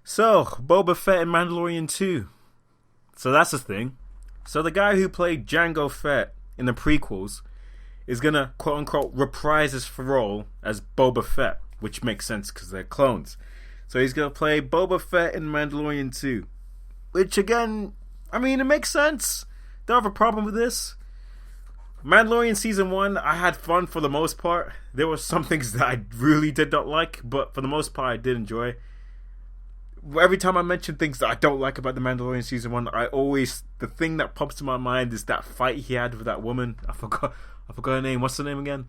So, Boba Fett in Mandalorian 2. So that's the thing. So the guy who played Jango Fett in the prequels is gonna quote unquote reprise his role as Boba Fett, which makes sense because they're clones. So he's gonna play Boba Fett in Mandalorian 2. Which again, I mean, it makes sense. Don't have a problem with this. Mandalorian Season 1, I had fun for the most part. There were some things that I really did not like, but for the most part I did enjoy. Every time I mention things that I don't like about the Mandalorian Season 1, the thing that pops to my mind is that fight he had with that woman. I forgot her name. What's her name again?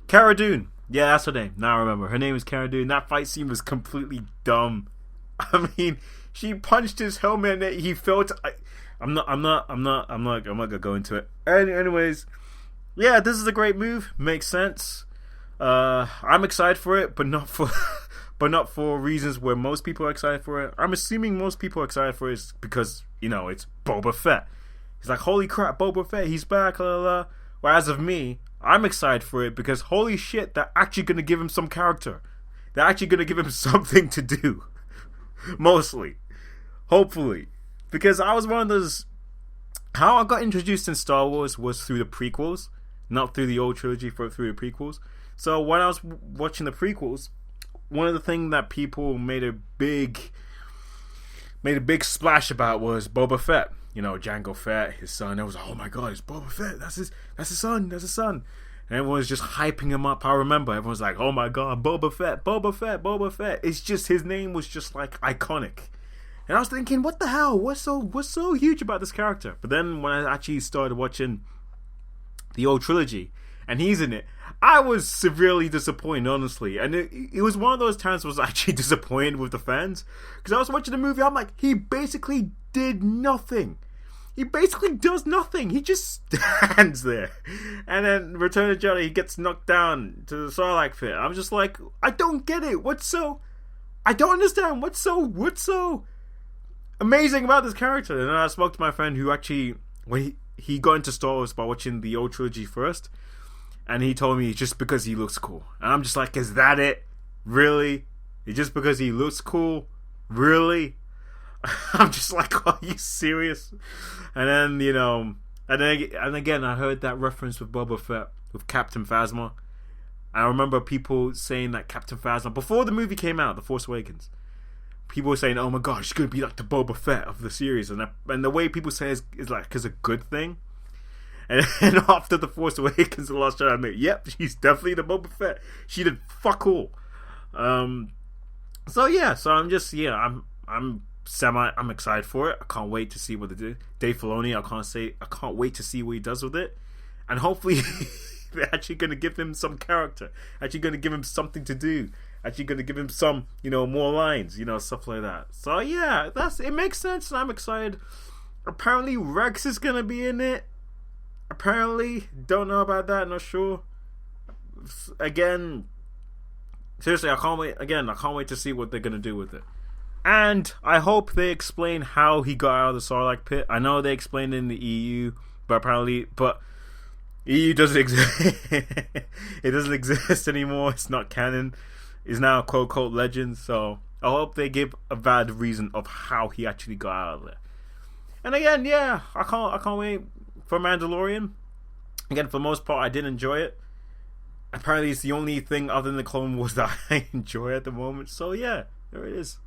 Cara Dune. Yeah, that's her name. Now I remember. Her name is Cara Dune. That fight scene was completely dumb. I mean, she punched his helmet and he felt... I'm not gonna go into it. Anyways, yeah, this is a great move. Makes sense. I'm excited for it, but not for reasons where most people are excited for it. I'm assuming most people are excited for it because, it's Boba Fett. He's like, holy crap, Boba Fett, he's back, la la la. Whereas of me, I'm excited for it because holy shit, they're actually gonna give him some character. They're actually gonna give him something to do. Mostly. Hopefully. Because I was one of those... How I got introduced in Star Wars was through the prequels, not through the old trilogy, through the prequels. So when I was watching the prequels, one of the things that people made a big splash about was Boba Fett. Jango Fett, his son. I was like, oh my god, it's Boba Fett. That's his son. That's his son. And everyone was just hyping him up. I remember everyone was like, oh my god, Boba Fett, Boba Fett, Boba Fett. It's just, his name was just like iconic. And I was thinking, what the hell? What's so huge about this character? But then when I actually started watching the old trilogy, and he's in it, I was severely disappointed, honestly. And it was one of those times where I was actually disappointed with the fans. Because I was watching the movie, I'm like, he basically did nothing. He basically does nothing. He just stands there. And then Return of the Jedi, he gets knocked down to the Sarlacc pit. I'm just like, I don't get it. I don't understand. What's so amazing about this character? And then I spoke to my friend who actually, when he got into Star Wars by watching the old trilogy first, and he told me it's just because he looks cool. And I'm just like, is that it? Really? It's just because he looks cool? Really? I'm just like, are you serious? And then, and again, I heard that reference with Boba Fett, with Captain Phasma. I remember people saying that Captain Phasma, before the movie came out, The Force Awakens, people were saying, oh my gosh, she's going to be like the Boba Fett of the series. And the way people say it is like, it's a good thing. And after The Force Awakens, The Last Jedi, I'm like, yep, she's definitely the Boba Fett. She did fuck all. So I'm excited for it. I can't wait to see what they do. Dave Filoni, I can't wait to see what he does with it. And hopefully they're actually going to give him some character. Actually going to give him something to do. Actually going to give him some, more lines, stuff like that. So yeah, it makes sense and I'm excited. Apparently Rex is going to be in it. Apparently, don't know about that, not sure. Again, seriously, I can't wait to see what they're going to do with it. And I hope they explain how he got out of the Sarlacc pit. I know they explained it in the EU, but EU doesn't exist. It doesn't exist anymore. It's not canon. It's now quote unquote legend. So I hope they give a valid reason of how he actually got out of there. And again, yeah, I can't wait for Mandalorian. Again, for the most part, I did enjoy it. Apparently, it's the only thing other than the Clone Wars that I enjoy at the moment. So yeah, there it is.